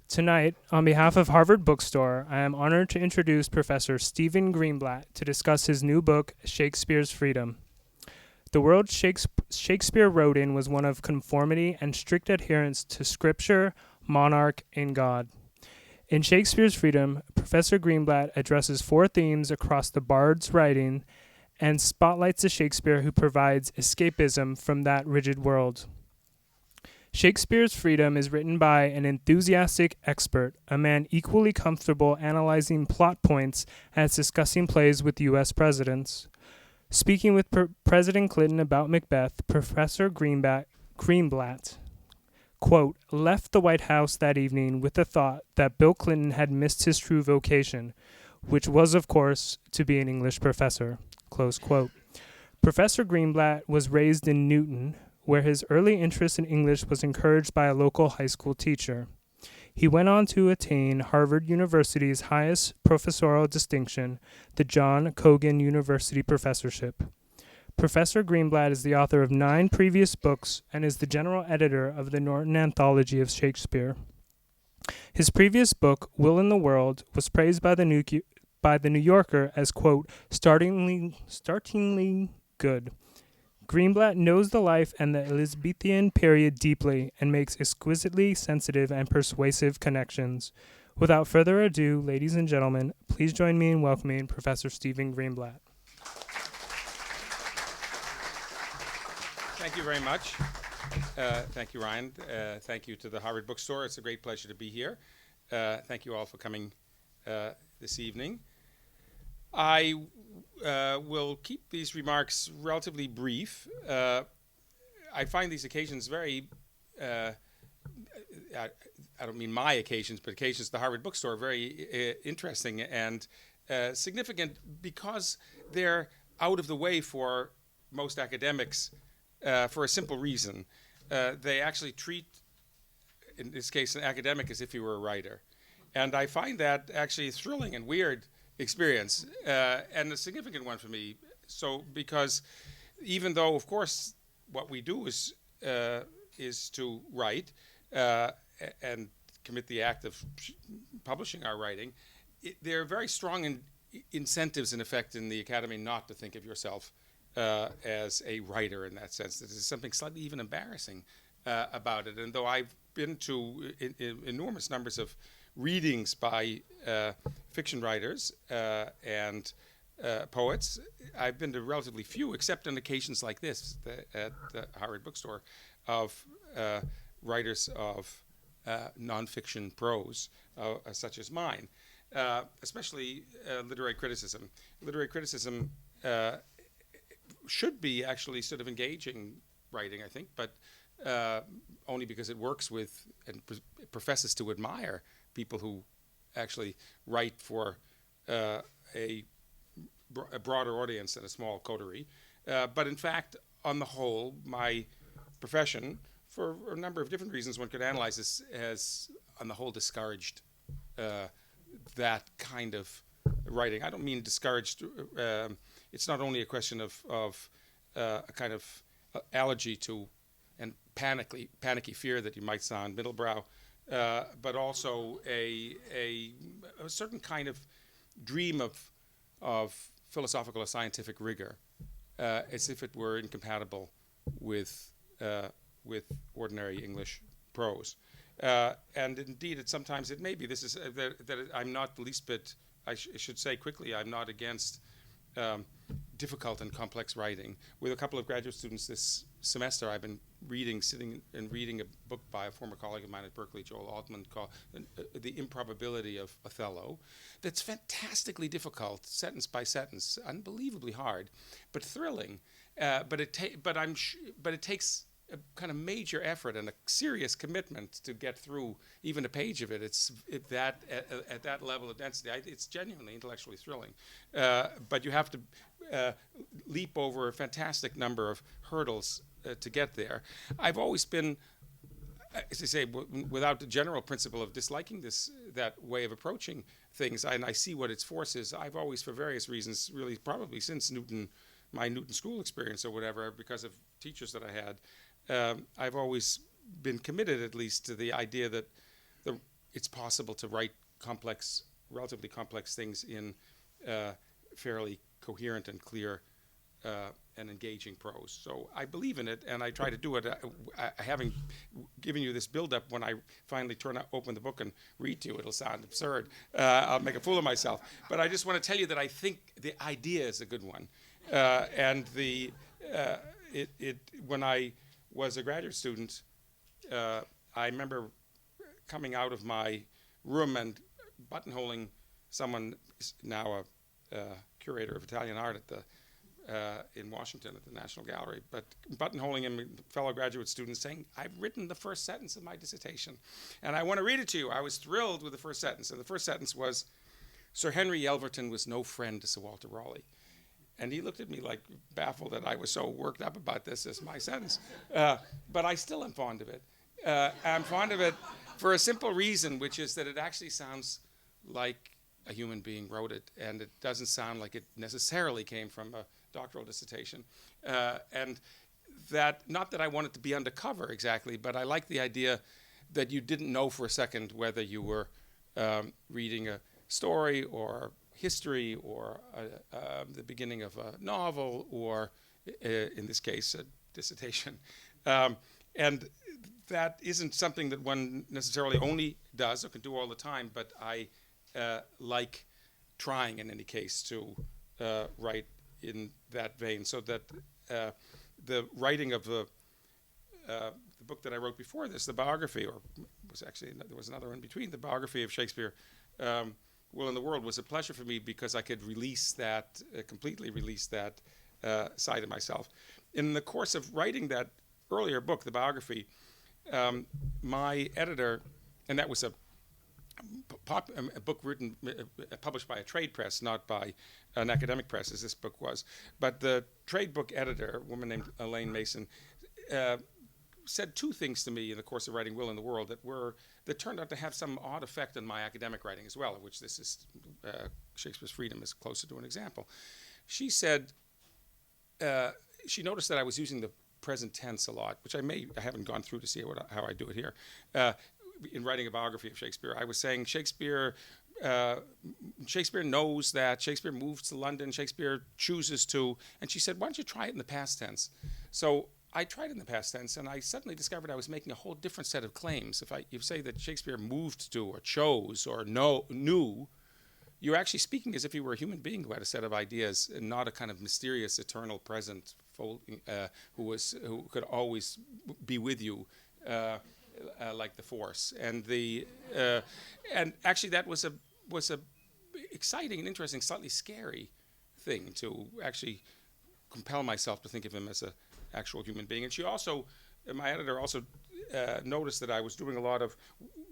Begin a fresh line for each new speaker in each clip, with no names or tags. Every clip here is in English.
Tonight, on behalf of Harvard Bookstore, I am honored to introduce Professor Stephen Greenblatt to discuss his new book, Shakespeare's Freedom. The world Shakespeare wrote in was one of conformity and strict adherence to scripture, monarch, and God. In Shakespeare's Freedom, Professor Greenblatt addresses four themes across the bard's writing and spotlights a Shakespeare who provides escapism from that rigid world. Shakespeare's Freedom is written by an enthusiastic expert, a man equally comfortable analyzing plot points as discussing plays with U.S. presidents. Speaking with President Clinton about Macbeth, Professor Greenblatt, quote, left the White House that evening with the thought that Bill Clinton had missed his true vocation, which was, of course, to be an English professor, close quote. Professor Greenblatt was raised in Newton, where his early interest in English was encouraged by a local high school teacher. He went on to attain Harvard University's highest professorial distinction, the John Cogan University Professorship. Professor Greenblatt is the author of 9 previous books and is the general editor of the Norton Anthology of Shakespeare. His previous book, Will in the World, was praised by the New Yorker as, quote, startlingly good. Greenblatt knows the life and the Elizabethan period deeply and makes exquisitely sensitive and persuasive connections. Without further ado, ladies and gentlemen, please join me in welcoming Professor Stephen Greenblatt.
Thank you very much. Thank you, Ryan. Thank you to the Harvard Bookstore. It's a great pleasure to be here. Thank you all for coming this evening. I will keep these remarks relatively brief. I find these occasions very, I don't mean my occasions, but occasions at the Harvard Bookstore, very interesting and significant because they're out of the way for most academics for a simple reason. They actually treat, in this case, an academic as if he were a writer. And I find that actually thrilling and weird experience, and a significant one for me. So, because even though, of course, what we do is to write and commit the act of publishing our writing, there are very strong incentives, in effect, in the academy not to think of yourself as a writer in that sense. There's something slightly even embarrassing about it. And though I've been to enormous numbers of readings by fiction writers and poets, I've been to relatively few, except on occasions like this at the Harvard Bookstore, of writers of nonfiction prose, such as mine, especially literary criticism. Literary criticism should be actually sort of engaging writing, I think, but only because it works with and professes to admire people who actually write for a broader audience than a small coterie. But in fact, on the whole, my profession, for a number of different reasons one could analyze this, has on the whole discouraged that kind of writing. I don't mean discouraged. It's not only a question of a kind of allergy to and panicky fear that you might sound middlebrow, but also a certain kind of dream of philosophical or scientific rigor, as if it were incompatible with ordinary English prose. And indeed, sometimes it may be. This is that I'm not the least bit. I should say quickly, I'm not against difficult and complex writing. With a couple of graduate students this semester, I've been sitting and reading a book by a former colleague of mine at Berkeley, Joel Altman, called The Improbability of Othello. That's fantastically difficult, sentence by sentence, unbelievably hard, but thrilling. But it takes a kind of major effort and a serious commitment to get through even a page of it. At that level of density, it's genuinely intellectually thrilling. But you have to leap over a fantastic number of hurdles to get there. I've always been, as I say, without the general principle of disliking that way of approaching things, and I see what its force is. I've always, for various reasons, really probably since my Newton School experience or whatever, because of teachers that I had, I've always been committed, at least, to the idea that it's possible to write relatively complex things in fairly coherent and clear and engaging prose. So I believe in it, and I try to do it. Having given you this build-up, when I finally open the book and read to you, it'll sound absurd. I'll make a fool of myself. But I just want to tell you that I think the idea is a good one. And when I was a graduate student, I remember coming out of my room and buttonholing someone, now a curator of Italian art at the in Washington at the National Gallery, but buttonholing him, fellow graduate students, saying, "I've written the first sentence of my dissertation, and I want to read it to you." I was thrilled with the first sentence, and the first sentence was, "Sir Henry Yelverton was no friend to Sir Walter Raleigh." And he looked at me like baffled that I was so worked up about this as my sentence. But I still am fond of it. I'm fond of it for a simple reason, which is that it actually sounds like a human being wrote it, and it doesn't sound like it necessarily came from a doctoral dissertation. And that, not that I want it to be undercover exactly, but I like the idea that you didn't know for a second whether you were reading a story or history or the beginning of a novel or, in this case, a dissertation. And that isn't something that one necessarily only does or can do all the time, but I like trying in any case to write in that vein, so that the writing of the book that I wrote before this, the biography, or was actually, there was another in between, the biography of Shakespeare, Will in the World, was a pleasure for me because I could release that, completely release that side of myself. In the course of writing that earlier book, the biography, my editor, and that was a book written, published by a trade press, not by an academic press, as this book was. But the trade book editor, a woman named Elaine Mason, said two things to me in the course of writing Will in the World that turned out to have some odd effect on my academic writing as well, of which this is Shakespeare's Freedom is closer to an example. She said she noticed that I was using the present tense a lot, which I haven't gone through to see how I do it here. In writing a biography of Shakespeare, I was saying Shakespeare knows that, Shakespeare moves to London, Shakespeare chooses to, and she said, "Why don't you try it in the past tense?" So I tried it in the past tense, and I suddenly discovered I was making a whole different set of claims. If you say that Shakespeare moved to, or chose, or knew, you're actually speaking as if he were a human being who had a set of ideas, and not a kind of mysterious, eternal present who could always be with you. Like the Force, and actually that was a exciting and interesting, slightly scary thing to actually compel myself to think of him as an actual human being. And my editor also noticed that I was doing a lot of,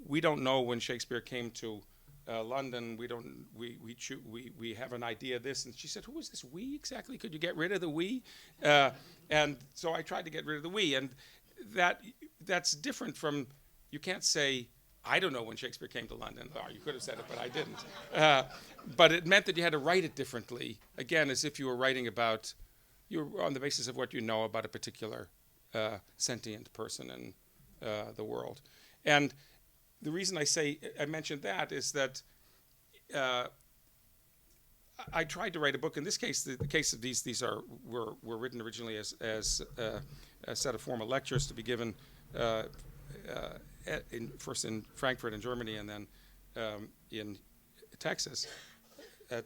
we don't know when Shakespeare came to London. We have an idea of this, and she said, "Who is this we exactly? Could you get rid of the we?" And so I tried to get rid of the we, and that's different from, you can't say, "I don't know when Shakespeare came to London." Oh, you could have said it, but I didn't. But it meant that you had to write it differently, again, as if you were writing about, you're on the basis of what you know about a particular sentient person in the world. And the reason I mentioned that is that I tried to write a book. In this case, the case of these were written originally as a set of formal lectures to be given first in Frankfurt in Germany, and then in Texas,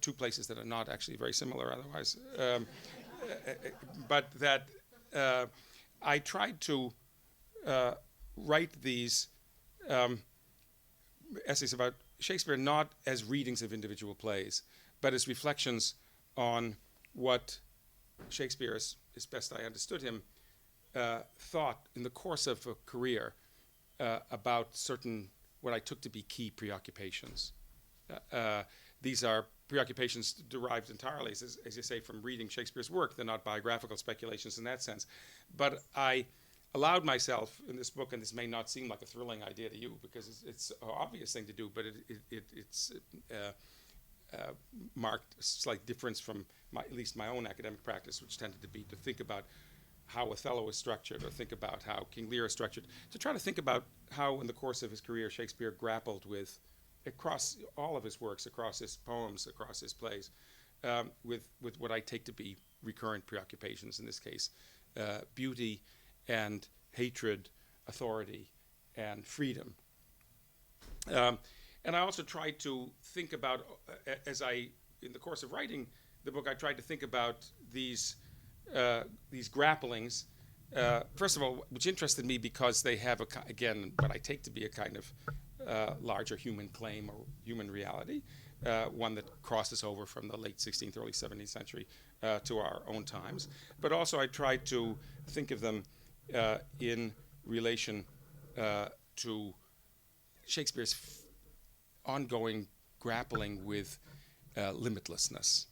two places that are not actually very similar otherwise. But that I tried to write these essays about Shakespeare not as readings of individual plays, but as reflections on what Shakespeare, as best I understood him, thought in the course of a career about certain, what I took to be key preoccupations. These are preoccupations derived entirely, as you say, from reading Shakespeare's work. They're not biographical speculations in that sense. But I allowed myself in this book, and this may not seem like a thrilling idea to you because it's an obvious thing to do, but it's marked a slight difference from at least my own academic practice, which tended to be to think about how Othello is structured, or think about how King Lear is structured, to try to think about how in the course of his career Shakespeare grappled with, across all of his works, across his poems, across his plays, with what I take to be recurrent preoccupations, in this case, beauty and hatred, authority and freedom. And I also tried to think about, in the course of writing the book, I tried to think about these grapplings. First of all, which interested me because they have, again, what I take to be a kind of larger human claim or human reality, one that crosses over from the late 16th, early 17th century to our own times. But also I tried to think of them in relation to Shakespeare's ongoing grappling with limitlessness.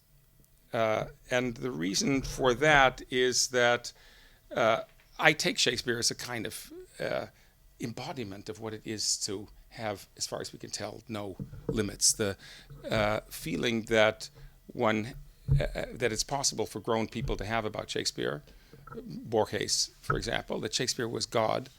And the reason for that is that I take Shakespeare as a kind of embodiment of what it is to have, as far as we can tell, no limits. The feeling that that it's possible for grown people to have about Shakespeare, Borges, for example, that Shakespeare was God,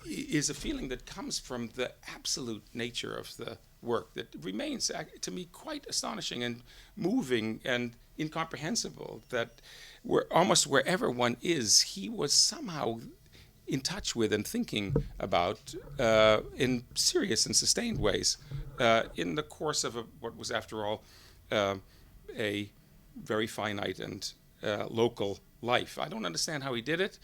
is a feeling that comes from the absolute nature of the work that remains, to me, quite astonishing and moving and incomprehensible, that almost wherever one is, he was somehow in touch with and thinking about in serious and sustained ways in the course of what was, after all, a very finite and local life. I don't understand how he did it.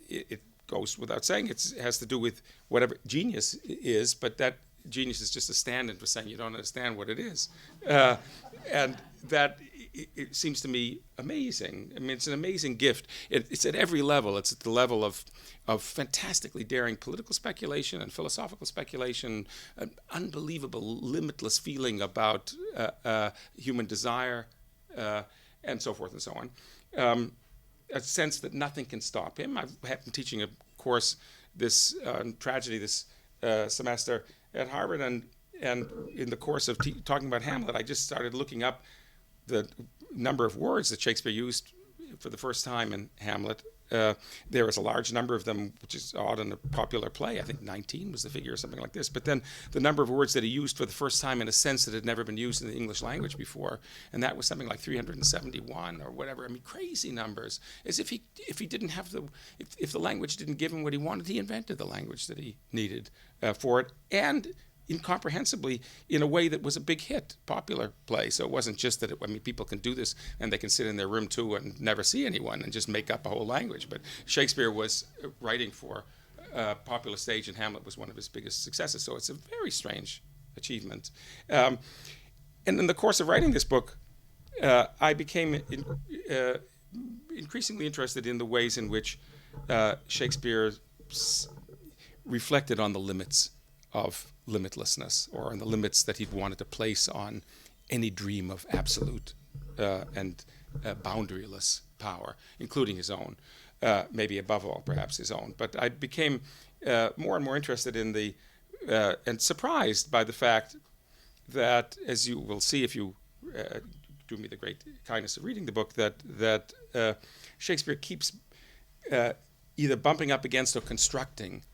It goes without saying. It has to do with whatever genius is, but that genius is just a stand-in for saying you don't understand what it is. And that it seems to me amazing. I mean, it's an amazing gift. It's at every level. It's at the level of fantastically daring political speculation and philosophical speculation, an unbelievable, limitless feeling about human desire, and so forth and so on. A sense that nothing can stop him. I've been teaching a course tragedy this semester at Harvard, and in the course of talking about Hamlet, I just started looking up the number of words that Shakespeare used for the first time in Hamlet. There is a large number of them, which is odd in a popular play. I think 19 was the figure or something like this. But then the number of words that he used for the first time in a sense that had never been used in the English language before, and that was something like 371 or whatever. I mean, crazy numbers. As if he didn't have if the language didn't give him what he wanted, he invented the language that he needed for it, and incomprehensibly in a way that was a big hit, popular play. So it wasn't just that people can do this and they can sit in their room too and never see anyone and just make up a whole language. But Shakespeare was writing for popular stage, and Hamlet was one of his biggest successes. So it's a very strange achievement. And in the course of writing this book, I became increasingly interested in the ways in which Shakespeare reflected on the limits of limitlessness, or on the limits that he'd wanted to place on any dream of absolute and boundaryless power, including his own, maybe above all, perhaps his own. But I became more and more interested in and surprised by the fact that, as you will see if you do me the great kindness of reading the book, that Shakespeare keeps either bumping up against or constructing,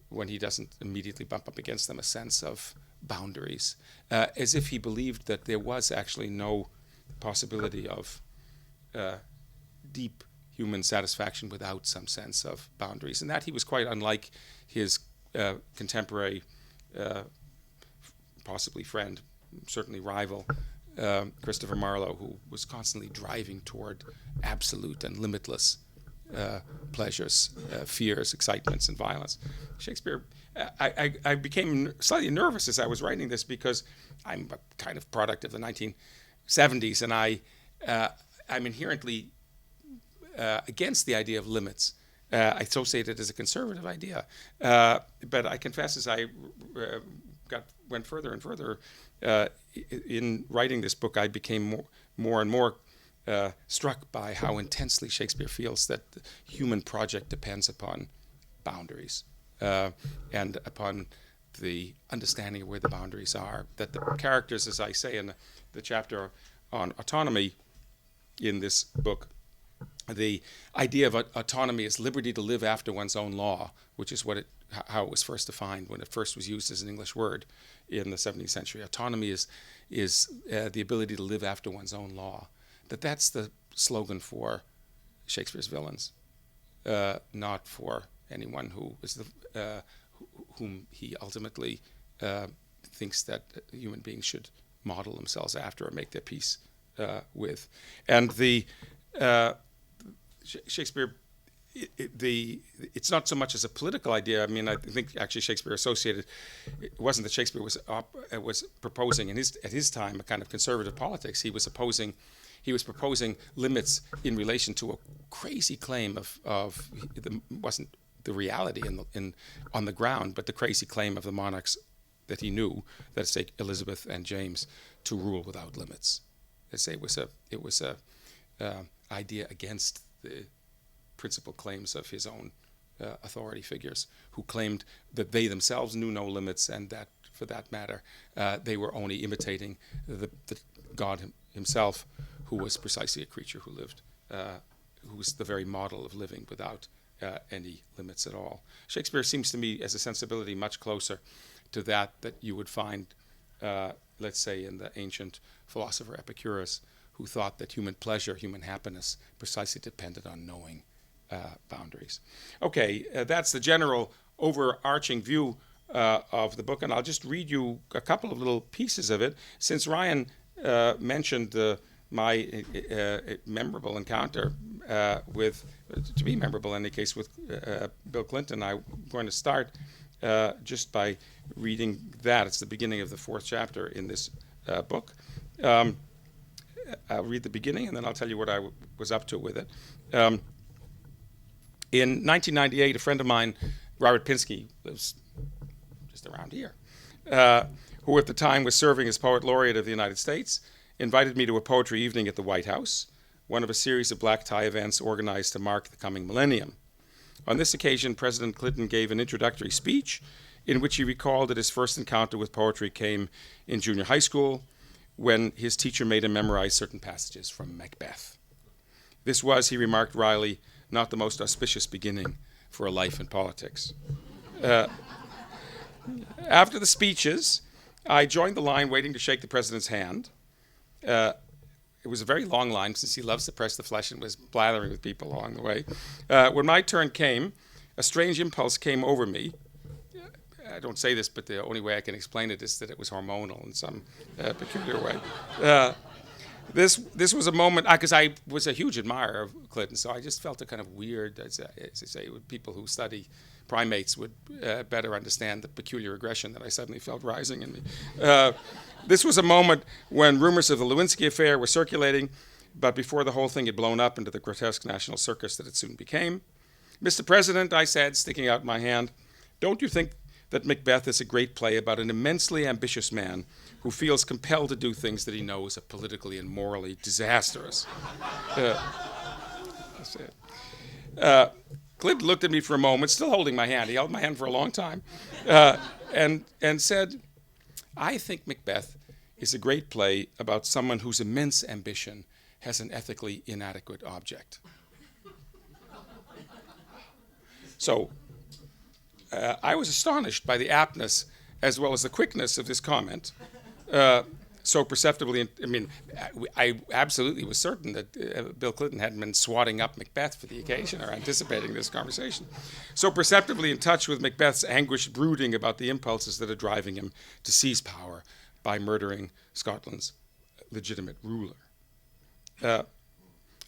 when he doesn't immediately bump up against them, a sense of boundaries, as if he believed that there was actually no possibility of deep human satisfaction without some sense of boundaries, and that he was quite unlike his contemporary, possibly friend, certainly rival, Christopher Marlowe, who was constantly driving toward absolute and limitless pleasures, fears, excitements, and violence. Shakespeare, I became slightly nervous as I was writing this, because I'm a kind of product of the 1970s, and I'm inherently against the idea of limits. I associate it as a conservative idea. But I confess, as I went further and further in writing this book, I became more and more struck by how intensely Shakespeare feels that the human project depends upon boundaries and upon the understanding of where the boundaries are. That the characters, as I say in the chapter on autonomy in this book, the idea of autonomy as liberty to live after one's own law, which is how it was first defined when it first was used as an English word in the 17th century. Autonomy is the ability to live after one's own law. That's the slogan for Shakespeare's villains, not for anyone who is whom he ultimately thinks that human beings should model themselves after or make their peace with. And the Shakespeare, it's not so much as a political idea. I mean, I think actually Shakespeare associated. It wasn't that Shakespeare was proposing at his time a kind of conservative politics. He was proposing limits in relation to a crazy claim of wasn't the reality on the ground, but the crazy claim of the monarchs that he knew, let's say Elizabeth and James, to rule without limits. Let's say it was a idea against the principal claims of his own authority figures, who claimed that they themselves knew no limits, and that, for that matter, they were only imitating the God himself, who was precisely a creature who lived, who was the very model of living without any limits at all. Shakespeare seems to me as a sensibility much closer to that you would find, let's say, in the ancient philosopher Epicurus, who thought that human pleasure, human happiness, precisely depended on knowing boundaries. Okay, that's the general overarching view of the book, and I'll just read you a couple of little pieces of it. Since Ryan mentioned my memorable encounter to be memorable in any case, with Bill Clinton, I'm going to start just by reading that. It's the beginning of the 4th chapter in this book. I'll read the beginning, and then I'll tell you what I was up to with it. In 1998, a friend of mine, Robert Pinsky, lives just around here, who at the time was serving as Poet Laureate of the United States, invited me to a poetry evening at the White House, one of a series of black tie events organized to mark the coming millennium. On this occasion, President Clinton gave an introductory speech in which he recalled that his first encounter with poetry came in junior high school, when his teacher made him memorize certain passages from Macbeth. This was, he remarked wryly, not the most auspicious beginning for a life in politics. After the speeches, I joined the line waiting to shake the president's hand. It was a very long line, since he loves to press the flesh and was blathering with people along the way. When my turn came, a strange impulse came over me. I don't say this, but the only way I can explain it is that it was hormonal in some peculiar way. This was a moment, because I was a huge admirer of Clinton, so I just felt a kind of weird, as I say, people who study primates would better understand the peculiar aggression that I suddenly felt rising in me. This was a moment when rumors of the Lewinsky affair were circulating, but before the whole thing had blown up into the grotesque national circus that it soon became. Mr. President, I said, sticking out my hand, don't you think that Macbeth is a great play about an immensely ambitious man who feels compelled to do things that he knows are politically and morally disastrous? That's it. Clinton looked at me for a moment, still holding my hand. He held my hand for a long time, and said, I think Macbeth is a great play about someone whose immense ambition has an ethically inadequate object. So I was astonished by the aptness as well as the quickness of this comment. So perceptibly, I absolutely was certain that Bill Clinton hadn't been swatting up Macbeth for the occasion or anticipating this conversation. So perceptibly in touch with Macbeth's anguished brooding about the impulses that are driving him to seize power by murdering Scotland's legitimate ruler.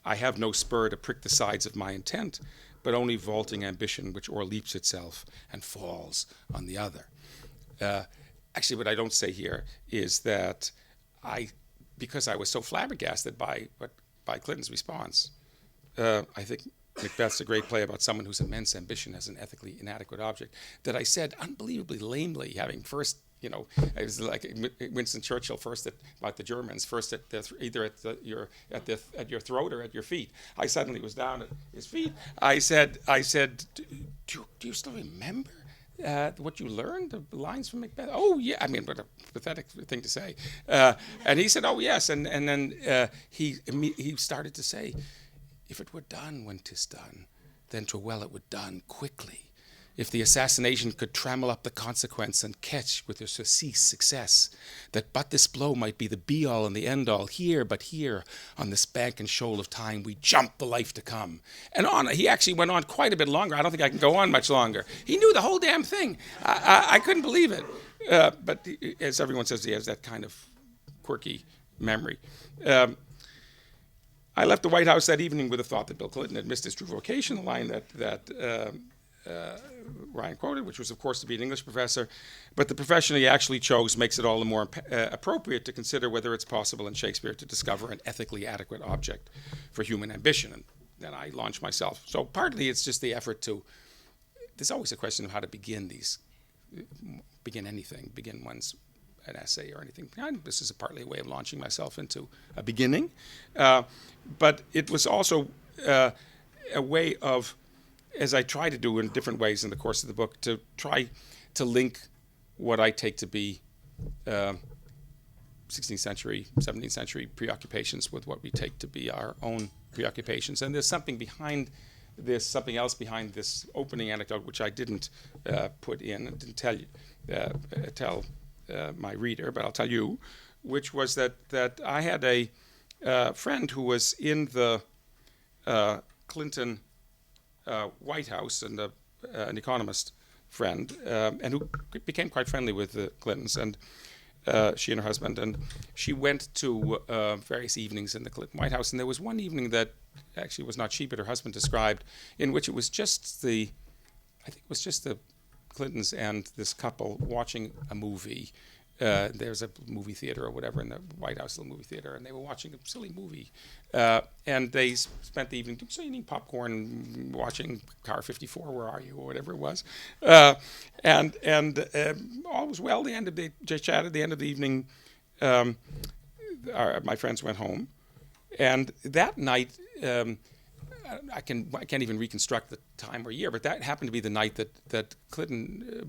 I have no spur to prick the sides of my intent, but only vaulting ambition which o'erleaps itself and falls on the other. Actually, what I don't say here is that because I was so flabbergasted by Clinton's response, I think Macbeth's a great play about someone whose immense ambition has an ethically inadequate object, that I said unbelievably lamely, having first, it was like Winston Churchill first about the Germans, first either at your throat or at your feet. I suddenly was down at his feet. I said, do you still remember what you learned, the lines from Macbeth? Oh, yeah. I mean, what a pathetic thing to say. And he said, oh, yes. And then he started to say, If it were done when 'tis done, then 'twere well it were done quickly. If the assassination could trammel up the consequence and catch with their surcease success, that but this blow might be the be-all and the end-all, but here, on this bank and shoal of time, we jump the life to come. And on, he actually went on quite a bit longer. I don't think I can go on much longer. He knew the whole damn thing. I couldn't believe it. But as everyone says, he has that kind of quirky memory. I left the White House that evening with the thought that Bill Clinton had missed his true vocation, the line that Ryan quoted, which was, of course, to be an English professor. But the profession he actually chose makes it all the more appropriate to consider whether it's possible in Shakespeare to discover an ethically adequate object for human ambition. And then I launched myself. So partly it's just the effort to, there's always a question of how to begin anything, begin an essay or anything. And this is partly a way of launching myself into a beginning. But it was also a way of, as I try to do in different ways in the course of the book, to try to link what I take to be 16th century, 17th century preoccupations with what we take to be our own preoccupations. And there's something behind this, something else behind this opening anecdote, which I didn't put in and didn't tell my reader, but I'll tell you, which was that I had a friend who was in the Clinton White House, and an economist friend, and who became quite friendly with the Clintons, and she and her husband, and she went to various evenings in the Clinton White House, and there was one evening that actually was not she, but her husband described, in which it was just the Clintons and this couple watching a movie. There's a movie theater or whatever in the White House, little movie theater, and they were watching a silly movie. And they spent the evening eating popcorn, watching Car 54, Where Are You, or whatever it was. And all was well. They chatted. At the end of the evening, my friends went home. And that night, I can't even reconstruct the time or year, but that happened to be the night that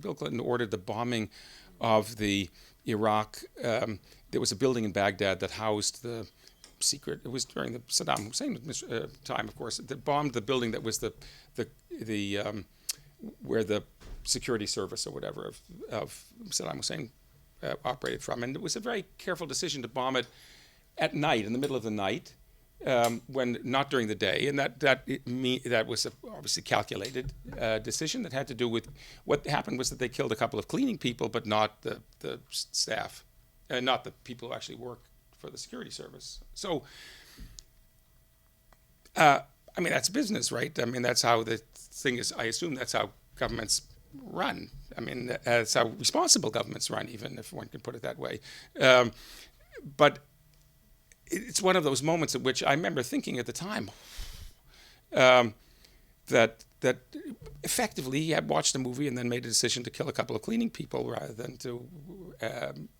Bill Clinton ordered the bombing of the Iraq. There was a building in Baghdad that housed the secret. It was during the Saddam Hussein time, of course. That bombed the building that was the where the security service or whatever of Saddam Hussein operated from. And it was a very careful decision to bomb it at night, in the middle of the night, when not during the day, and that was a obviously calculated decision that had to do with what happened was that they killed a couple of cleaning people, but not the staff, not the people who actually work for the security service. So, that's business, right? That's how the thing is. I assume that's how governments run. That's how responsible governments run, even if one can put it that way. But it's one of those moments at which I remember thinking at the time that effectively he had watched a movie and then made a decision to kill a couple of cleaning people rather than to.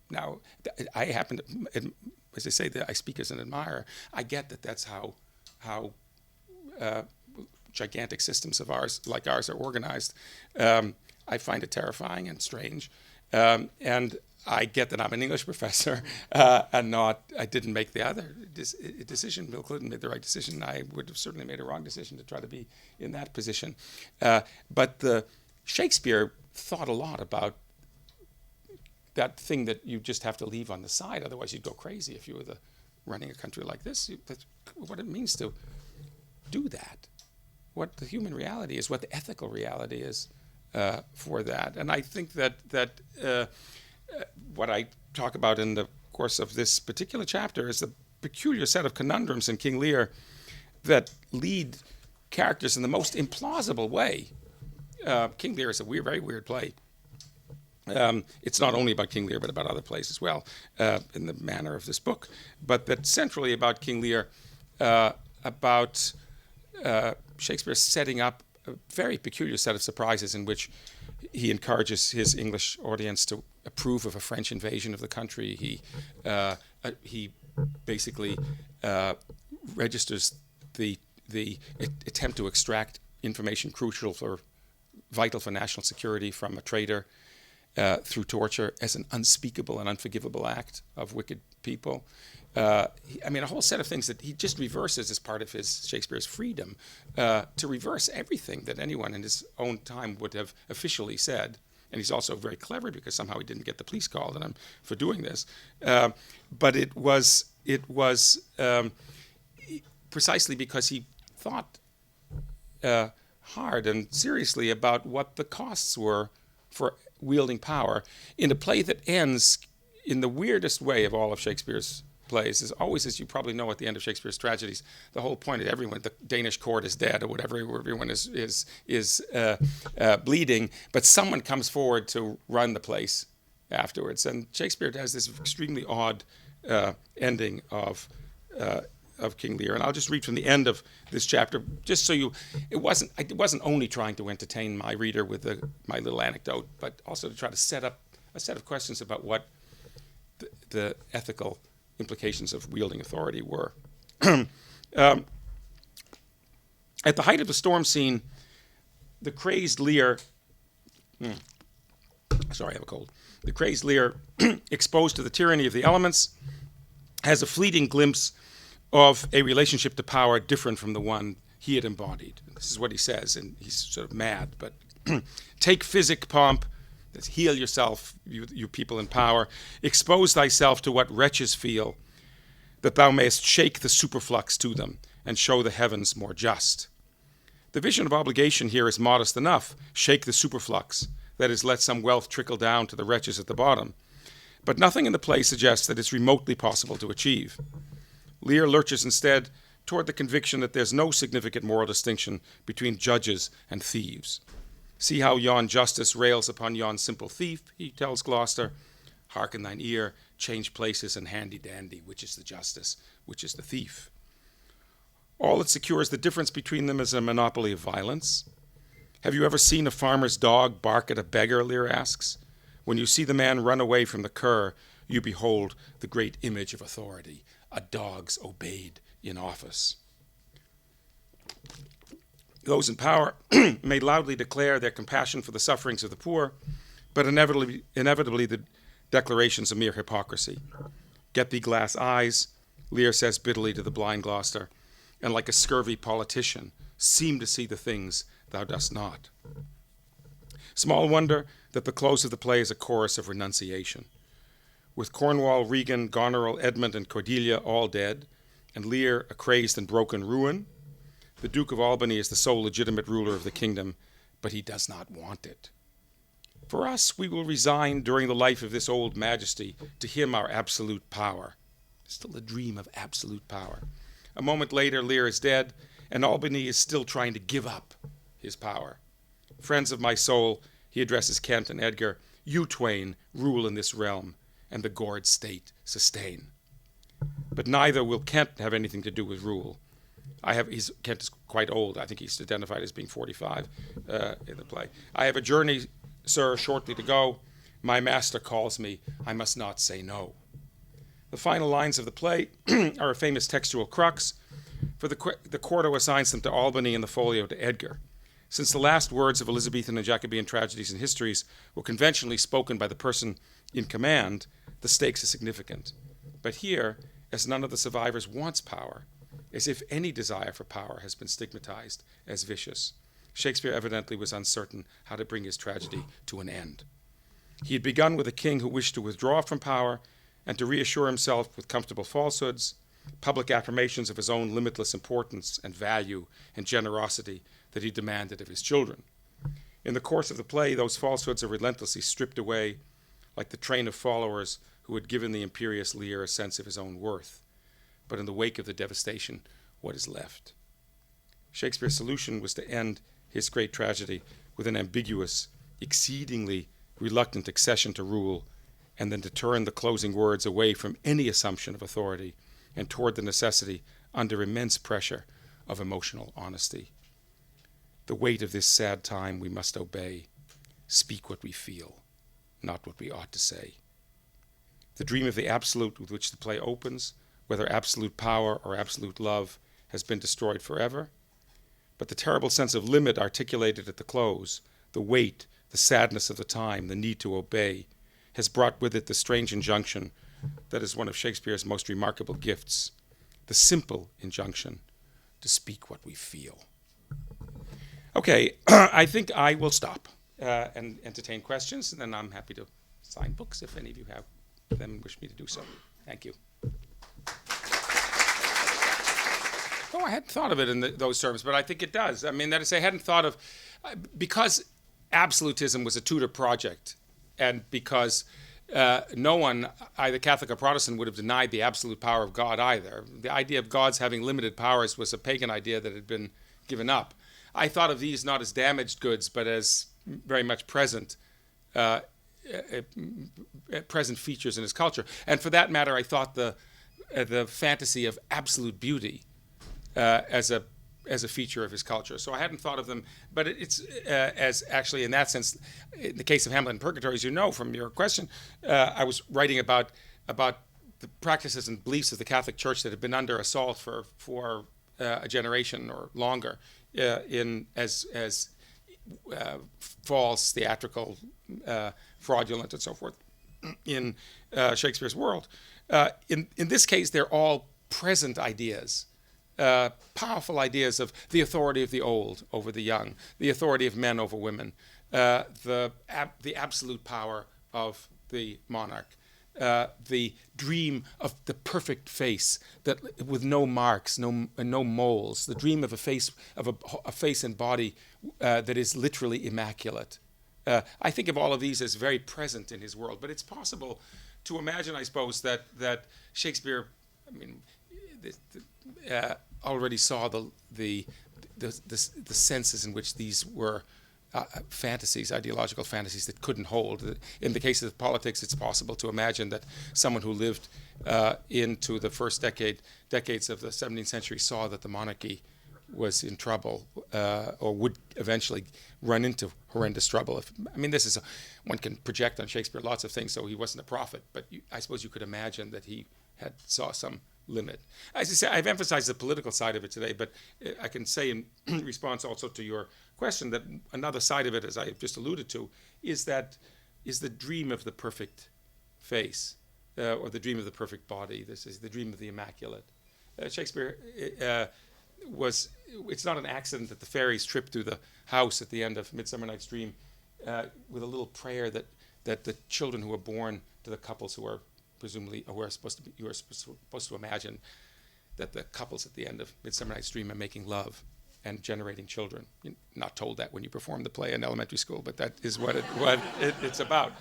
Now, I happen to, as I say, that I speak as an admirer. I get that that's how gigantic systems of ours, like ours, are organized. I find it terrifying and strange, and I get that I'm an English professor, and I didn't make the other decision. Bill Clinton made the right decision. I would have certainly made a wrong decision to try to be in that position. But Shakespeare thought a lot about that thing that you just have to leave on the side, otherwise you'd go crazy if you were running a country like this. That's what it means to do that, what the human reality is, what the ethical reality is for that. And I think that what I talk about in the course of this particular chapter is the peculiar set of conundrums in King Lear that lead characters in the most implausible way. King Lear is a very weird play. It's not only about King Lear, but about other plays as well, in the manner of this book. But that centrally about King Lear, about Shakespeare setting up a very peculiar set of surprises in which he encourages his English audience to approve of a French invasion of the country. He basically registers the attempt to extract information vital for national security from a traitor through torture as an unspeakable and unforgivable act of wicked people. A whole set of things that he just reverses as part of his Shakespeare's freedom to reverse everything that anyone in his own time would have officially said. And he's also very clever because somehow he didn't get the police called on him for doing this. But it was precisely because he thought hard and seriously about what the costs were for wielding power in a play that ends in the weirdest way of all of Shakespeare's plays. Is always, as you probably know, at the end of Shakespeare's tragedies, the whole point of everyone, the Danish court is dead or whatever, everyone is bleeding, but someone comes forward to run the place afterwards. And Shakespeare has this extremely odd ending of King Lear. And I'll just read from the end of this chapter, just so I wasn't only trying to entertain my reader with my little anecdote, but also to try to set up a set of questions about what the ethical implications of wielding authority were. At the height of the storm scene, the crazed Lear, sorry, I have a cold. The crazed Lear, exposed to the tyranny of the elements, has a fleeting glimpse of a relationship to power different from the one he had embodied. This is what he says, and he's sort of mad, but take physic, pomp, heal yourself, you people in power. Expose thyself to what wretches feel, that thou mayest shake the superflux to them and show the heavens more just. The vision of obligation here is modest enough. Shake the superflux, that is, let some wealth trickle down to the wretches at the bottom. But nothing in the play suggests that it's remotely possible to achieve. Lear lurches instead toward the conviction that there's no significant moral distinction between judges and thieves. See how yon justice rails upon yon simple thief, he tells Gloucester. Hearken thine ear, change places, and handy-dandy, which is the justice, which is the thief. All that secures the difference between them is a monopoly of violence. Have you ever seen a farmer's dog bark at a beggar, Lear asks? When you see the man run away from the cur, you behold the great image of authority, a dog's obeyed in office. Those in power may loudly declare their compassion for the sufferings of the poor, but inevitably the declaration's a mere hypocrisy. Get thee glass eyes, Lear says bitterly to the blind Gloucester, and like a scurvy politician, seem to see the things thou dost not. Small wonder that the close of the play is a chorus of renunciation. With Cornwall, Regan, Goneril, Edmund, and Cordelia all dead, and Lear a crazed and broken ruin, the Duke of Albany is the sole legitimate ruler of the kingdom, but he does not want it. For us, we will resign during the life of this old majesty to him our absolute power. Still a dream of absolute power. A moment later, Lear is dead, and Albany is still trying to give up his power. Friends of my soul, he addresses Kent and Edgar, you twain rule in this realm, and the gored state sustain. But neither will Kent have anything to do with rule. Kent is quite old. I think he's identified as being 45 in the play. I have a journey, sir, shortly to go. My master calls me. I must not say no. The final lines of the play are a famous textual crux, for the quarto assigns them to Albany and the folio to Edgar. Since the last words of Elizabethan and Jacobean tragedies and histories were conventionally spoken by the person in command, the stakes are significant. But here, as none of the survivors wants power, as if any desire for power has been stigmatized as vicious, Shakespeare evidently was uncertain how to bring his tragedy to an end. He had begun with a king who wished to withdraw from power and to reassure himself with comfortable falsehoods, public affirmations of his own limitless importance and value and generosity that he demanded of his children. In the course of the play, those falsehoods are relentlessly stripped away, like the train of followers who had given the imperious Lear a sense of his own worth. But in the wake of the devastation, what is left? Shakespeare's solution was to end his great tragedy with an ambiguous, exceedingly reluctant accession to rule, and then to turn the closing words away from any assumption of authority and toward the necessity, under immense pressure, of emotional honesty. The weight of this sad time we must obey, speak what we feel, not what we ought to say. The dream of the absolute with which the play opens, whether absolute power or absolute love, has been destroyed forever. But the terrible sense of limit articulated at the close, the weight, the sadness of the time, the need to obey, has brought with it the strange injunction, that is one of Shakespeare's most remarkable gifts, the simple injunction to speak what we feel. Okay, I think I will stop and entertain questions, and then I'm happy to sign books if any of you have them and wish me to do so. Thank you. Oh, I hadn't thought of it in those terms, but I think it does. I mean, that is, I hadn't thought of, because absolutism was a Tudor project, and because no one, either Catholic or Protestant, would have denied the absolute power of God either. The idea of gods having limited powers was a pagan idea that had been given up. I thought of these not as damaged goods, but as very much present features in his culture. And for that matter, I thought the fantasy of absolute beauty as a feature of his culture. So I hadn't thought of them, but it's as actually in that sense, in the case of Hamlet and Purgatory, as you know from your question, I was writing about the practices and beliefs of the Catholic Church that had been under assault for a generation or longer, as false, theatrical, fraudulent, and so forth in Shakespeare's world. In this case, they're all present ideas. Powerful ideas of the authority of the old over the young, the authority of men over women, the absolute power of the monarch, the dream of the perfect face that with no marks, no moles, the dream of a face and body that is literally immaculate. I think of all of these as very present in his world, but it's possible to imagine, I suppose, that Shakespeare, I mean, already saw the senses in which these were fantasies, ideological fantasies that couldn't hold. In the case of politics, it's possible to imagine that someone who lived into the first decades of the 17th century saw that the monarchy was in trouble, or would eventually run into horrendous trouble. One can project on Shakespeare lots of things, so he wasn't a prophet, but I suppose you could imagine that he saw some limit. As I say, I've emphasized the political side of it today, but I can say in response also to your question that another side of it, as I just alluded to, is the dream of the perfect face, or the dream of the perfect body. This is the dream of the immaculate. Shakespeare it's not an accident that the fairies trip through the house at the end of Midsummer Night's Dream with a little prayer that the children who are born to the couples who are presumably, you are supposed to imagine that the couples at the end of Midsummer Night's Dream are making love and generating children. You're not told that when you perform the play in elementary school, but that is what it's about.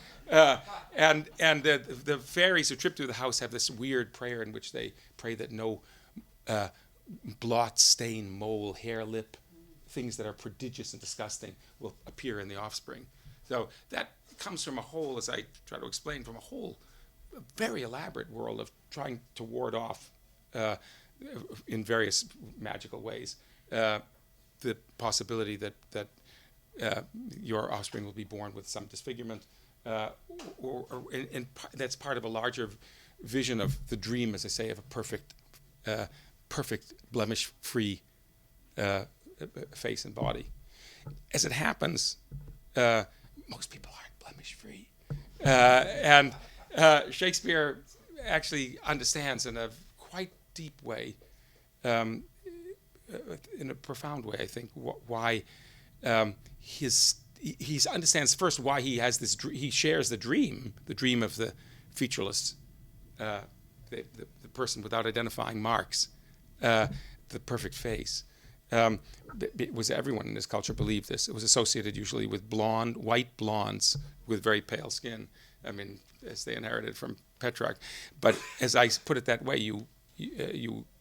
And the fairies who trip through the house have this weird prayer in which they pray that no blot, stain, mole, hair, lip, things that are prodigious and disgusting will appear in the offspring. So that comes from a whole, as I try to explain, from a whole very elaborate world of trying to ward off in various magical ways the possibility that your offspring will be born with some disfigurement, and that's part of a larger vision of the dream, as I say, of a perfect blemish-free face and body. As it happens, most people aren't blemish-free, and Shakespeare actually understands in a quite deep way, in a profound way, I think, why he understands first why he has this. He shares the dream of the featureless, the person without identifying marks, the perfect face. It was everyone in his culture believed this. It was associated usually with white blondes with very pale skin. I mean, as they inherited from Petrarch. But as I put it that way, you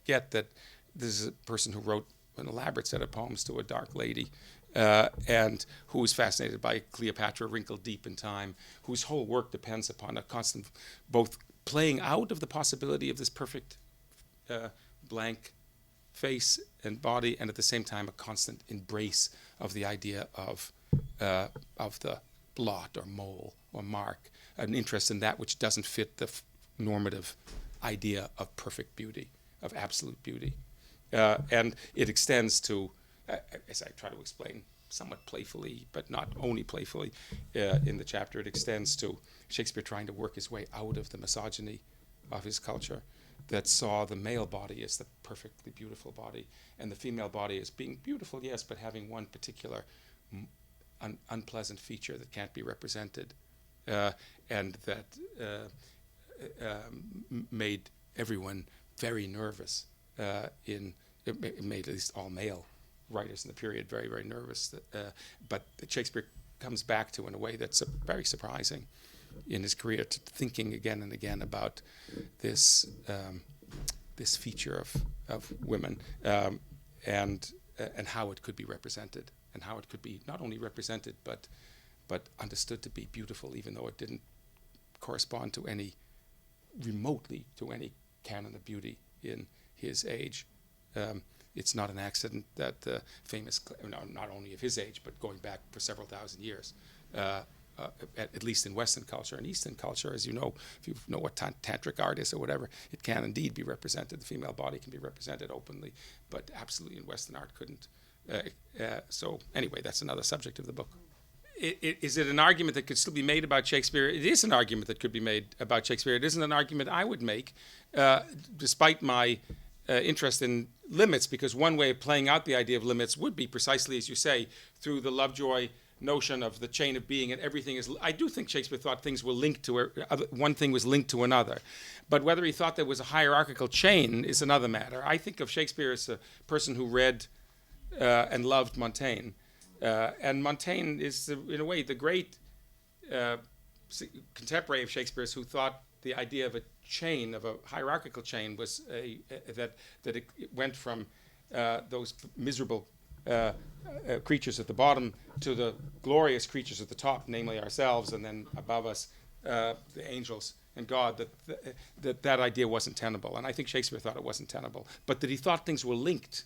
get that this is a person who wrote an elaborate set of poems to a dark lady, and who was fascinated by Cleopatra wrinkled deep in time, whose whole work depends upon a constant both playing out of the possibility of this perfect blank face and body, and at the same time a constant embrace of the idea of the blot or mole or mark, an interest in that which doesn't fit the normative idea of perfect beauty, of absolute beauty. And it extends to, as I try to explain somewhat playfully, but not only playfully in the chapter, it extends to Shakespeare trying to work his way out of the misogyny of his culture that saw the male body as the perfectly beautiful body, and the female body as being beautiful, yes, but having one particular unpleasant feature that can't be represented, and that made everyone very nervous. It made at least all male writers in the period very, very nervous. But that Shakespeare comes back to in a way that's very surprising in his career, to thinking again and again about this this feature of women, and how it could be represented, and how it could be not only represented but understood to be beautiful, even though it didn't correspond to any remotely to any canon of beauty in his age. It's not an accident that the famous, not only of his age, but going back for several thousand years, at least in Western culture and Eastern culture, as you know, if you know what tantric art is or whatever, it can indeed be represented. The female body can be represented openly, but absolutely in Western art couldn't. So anyway, that's another subject of the book. Is it an argument that could still be made about Shakespeare? It is an argument that could be made about Shakespeare. It isn't an argument I would make, despite my interest in limits, because one way of playing out the idea of limits would be precisely, as you say, through the Lovejoy notion of the chain of being, and everything is. I do think Shakespeare thought things were linked to one thing was linked to another, but whether he thought there was a hierarchical chain is another matter. I think of Shakespeare as a person who read and loved Montaigne, and Montaigne is, in a way, the great contemporary of Shakespeare's who thought the idea of a chain, of a hierarchical chain, was that it went from those miserable creatures at the bottom to the glorious creatures at the top, namely ourselves, and then above us the angels and God. That idea wasn't tenable, and I think Shakespeare thought it wasn't tenable, but that he thought things were linked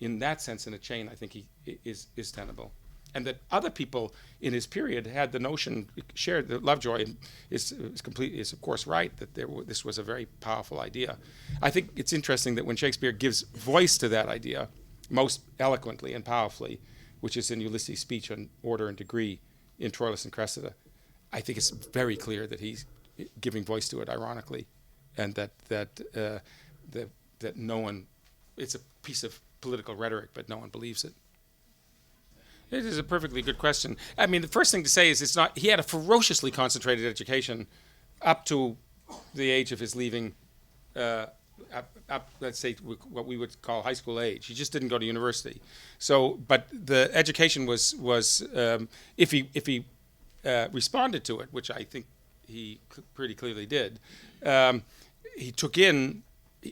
in that sense in a chain, I think he is tenable. And that other people in his period had the notion, shared that Lovejoy is of course right, that this was a very powerful idea. I think it's interesting that when Shakespeare gives voice to that idea most eloquently and powerfully, which is in Ulysses' speech on order and degree in Troilus and Cressida, I think it's very clear that he's giving voice to it ironically, and that no one, it's a piece of political rhetoric, but no one believes it. It is a perfectly good question. I mean, the first thing to say is he had a ferociously concentrated education up to the age of his leaving, let's say what we would call high school age. He just didn't go to university. So, but the education was if he responded to it, which I think he pretty clearly did, he took in.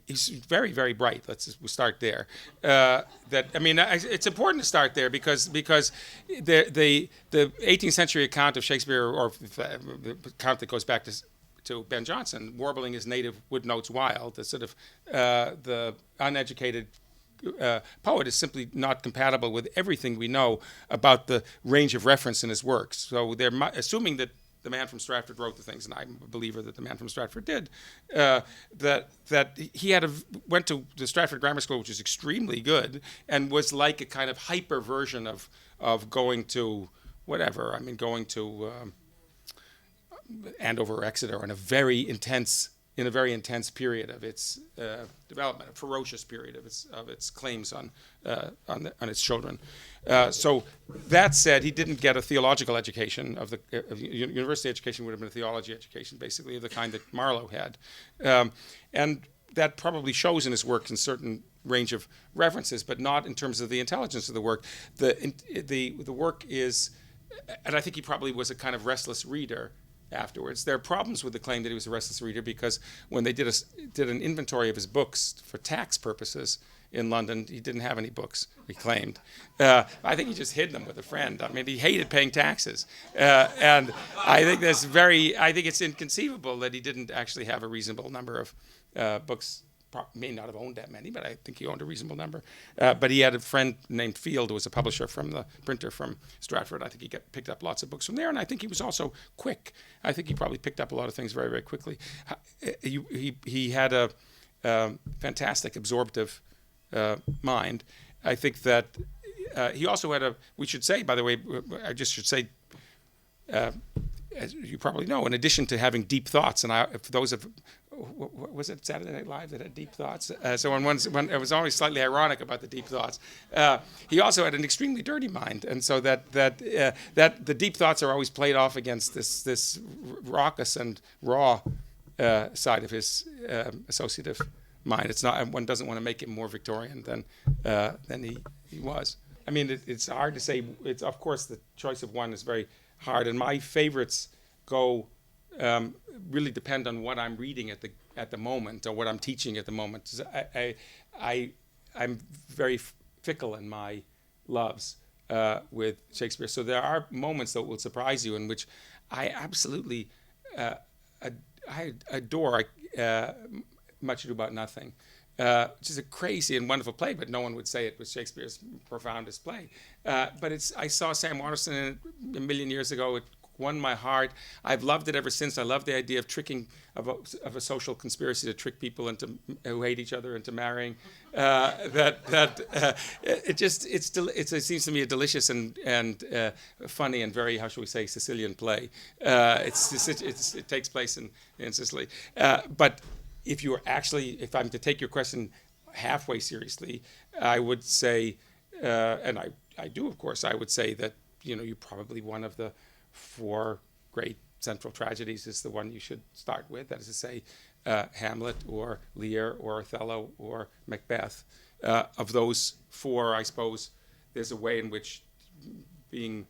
He's very, very bright. We'll start there. It's important to start there because the 18th century account of Shakespeare, or the account that goes back to Ben Jonson, warbling his native wood notes wild, the sort of the uneducated poet is simply not compatible with everything we know about the range of reference in his works. So they're assuming that the man from Stratford wrote the things, and I'm a believer that the man from Stratford did, that he went to the Stratford Grammar School, which is extremely good, and was like a kind of hyper version of going to whatever. I mean, going to Andover or Exeter in a very intense period of its development, a ferocious period of its claims on its children. So that said, he didn't get a theological education. University education would have been a theology education, basically, of the kind that Marlowe had, and that probably shows in his work in certain range of references, but not in terms of the intelligence of the work. The work is, and I think he probably was a kind of restless reader. Afterwards, there are problems with the claim that he was a restless reader, because when they did an inventory of his books for tax purposes in London, he didn't have any books, he claimed. I think he just hid them with a friend. I mean, he hated paying taxes, and I think it's inconceivable that he didn't actually have a reasonable number of books. May not have owned that many, but I think he owned a reasonable number. But he had a friend named Field, who was a publisher from the printer from Stratford. I think he picked up lots of books from there, and I think he was also quick. I think he probably picked up a lot of things very, very quickly. He had a fantastic absorptive mind. I think that he also had we should say, by the way, I just should say, as you probably know, in addition to having deep thoughts, and for those of was it Saturday Night Live that had deep thoughts? So when it was always slightly ironic about the deep thoughts. He also had an extremely dirty mind, and so that the deep thoughts are always played off against this raucous and raw side of his associative mind. It's not, one doesn't want to make him more Victorian than he was. I mean, it's hard to say. It's, of course, the choice of one is very hard, and my favorites go. Really depend on what I'm reading at the moment or what I'm teaching at the moment. I'm very fickle in my loves with Shakespeare. So there are moments that will surprise you in which I absolutely I adore Much Ado About Nothing, which is a crazy and wonderful play, but no one would say it was Shakespeare's profoundest play. But I saw Sam Waterston in it a million years ago. It won my heart. I've loved it ever since. I love the idea of tricking, of a social conspiracy to trick people who hate each other into marrying. It seems to me a delicious and funny and very, how shall we say, Sicilian play. It takes place in Sicily. But if I'm to take your question halfway seriously, I would say, and I do, of course, I would say that you probably one of the 4 great central tragedies is the one you should start with. That is to say, Hamlet or Lear or Othello or Macbeth. Of those 4, I suppose there's a way in which being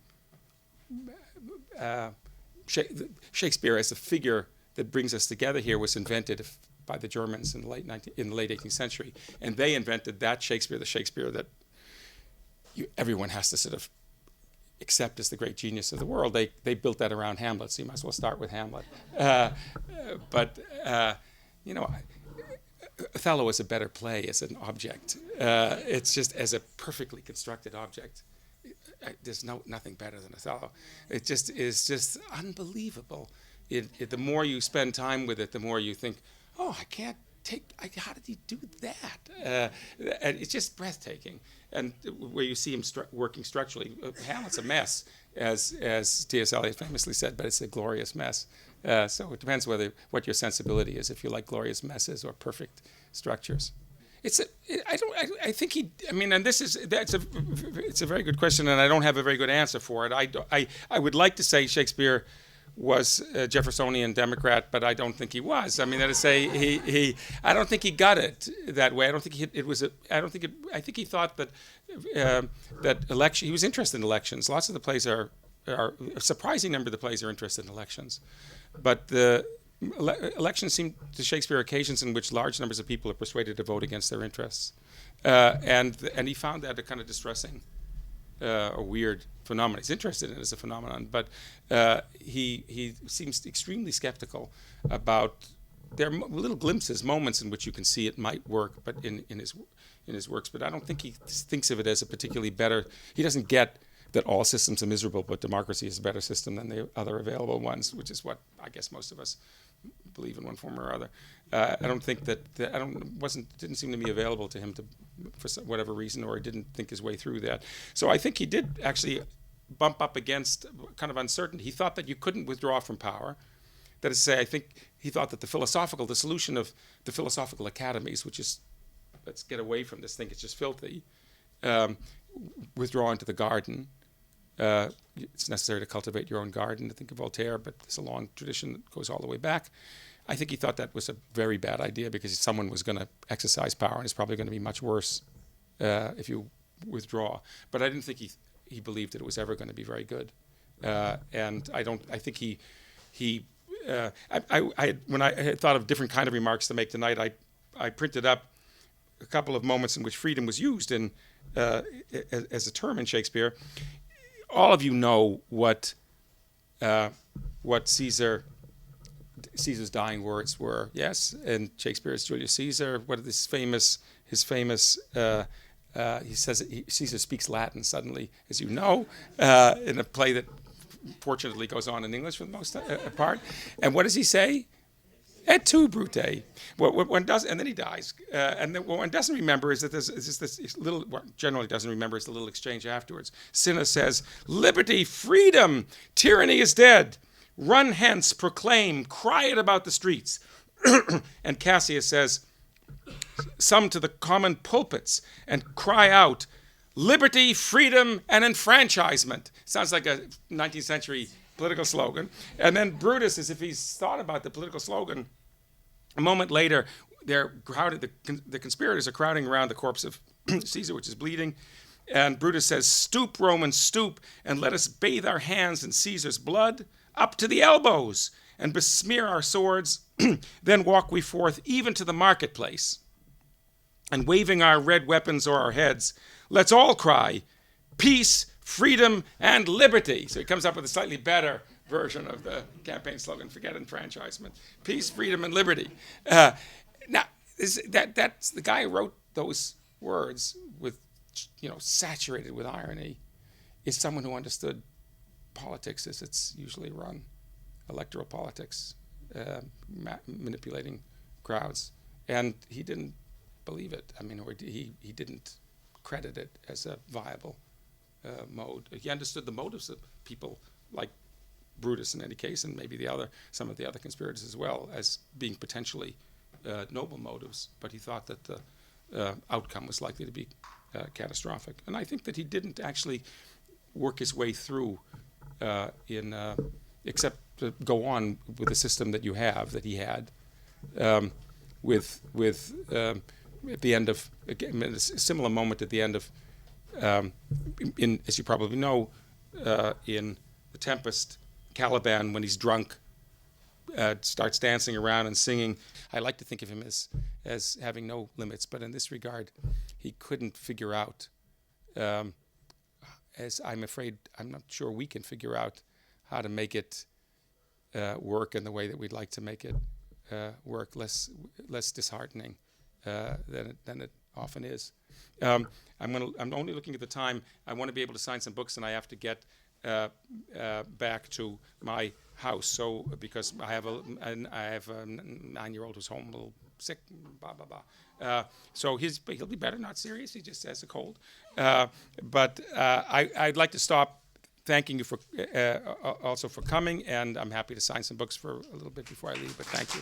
Shakespeare as a figure that brings us together here was invented by the Germans in the late 18th century, and they invented that Shakespeare, the Shakespeare that everyone has to sort of accept as the great genius of the world. They built that around Hamlet, so you might as well start with Hamlet. Othello is a better play as an object. It's just as a perfectly constructed object. There's nothing better than Othello. It just is just unbelievable. The more you spend time with it, the more you think, oh, how did he do that? And it's just breathtaking. And where you see him working structurally, Hamlet's a mess, as T.S. Eliot famously said, but it's a glorious mess. So it depends what your sensibility is, if you like glorious messes or perfect structures. It's a very good question, and I don't have a very good answer for it. I would like to say Shakespeare was a Jeffersonian Democrat, but I don't think he was. I mean, that is to say, I don't think he got it that way. I don't think I think he thought that he was interested in elections. Lots of the plays are a surprising number of the plays are interested in elections, but the elections seem to Shakespeare occasions in which large numbers of people are persuaded to vote against their interests, and he found that a kind of distressing. A weird phenomenon. He's interested in it as a phenomenon, but he seems extremely skeptical about. There are little glimpses, moments in which you can see it might work, but in his works. But I don't think he thinks of it as a particularly better. He doesn't get that all systems are miserable, but democracy is a better system than the other available ones, which is what I guess most of us believe in one form or other. I don't think that didn't seem to be available to him for whatever reason, or he didn't think his way through that. So I think he did actually bump up against kind of uncertainty. He thought that you couldn't withdraw from power. That is to say, I think he thought that the solution of the philosophical academies, which is, let's get away from this thing, it's just filthy, withdraw into the garden. It's necessary to cultivate your own garden, to think of Voltaire, but there's a long tradition that goes all the way back. I think he thought that was a very bad idea because someone was going to exercise power, and it's probably going to be much worse if you withdraw. But I didn't think he believed that it was ever going to be very good. And I think when I had thought of different kind of remarks to make tonight, I printed up a couple of moments in which freedom was used as a term in Shakespeare. All of you know what Caesar's dying words were, yes? And Shakespeare's Julius Caesar, what are his famous, he says Caesar speaks Latin suddenly, as you know, in a play that fortunately goes on in English for the most part. And what does he say? Et tu, Brute. What one does, and then he dies. And then what one doesn't remember is that there's this little, generally doesn't remember is the little exchange afterwards. Cinna says, liberty, freedom, tyranny is dead. Run hence, proclaim, cry it about the streets. And Cassius says, some to the common pulpits and cry out, liberty, freedom, and enfranchisement. Sounds like a 19th century political slogan. And then Brutus, as if he's thought about the political slogan, a moment later, they're crowded, the conspirators are crowding around the corpse of Caesar, which is bleeding. And Brutus says, stoop, Romans, stoop, and let us bathe our hands in Caesar's blood up to the elbows, and besmear our swords. Then walk we forth even to the marketplace, and waving our red weapons o'er our heads, let's all cry, peace, freedom, and liberty. So he comes up with a slightly better version of the campaign slogan, forget enfranchisement. Peace, freedom, and liberty. Now, that's the guy who wrote those words with, saturated with irony, is someone who understood politics as it's usually run, electoral politics, manipulating crowds. And he didn't believe it. Or he didn't credit it as a viable mode. He understood the motives of people like Brutus in any case, and maybe some of the other conspirators as well, as being potentially noble motives, but he thought that the outcome was likely to be catastrophic. And I think that he didn't actually work his way through except to go on with the system that he had, at the end of, again, a similar moment at the end of, as you probably know, in The Tempest, Caliban, when he's drunk, starts dancing around and singing. I like to think of him as having no limits, but in this regard, he couldn't figure out, as I'm not sure we can figure out how to make it work in the way that we'd like to make it work, less disheartening than it often is. I'm only looking at the time. I want to be able to sign some books, and I have to get back to my house. So because I have a 9-year-old who's home a little sick, blah blah blah. So he'll be better, not serious. He just has a cold. But I'd like to stop thanking you for also for coming, and I'm happy to sign some books for a little bit before I leave. But thank you.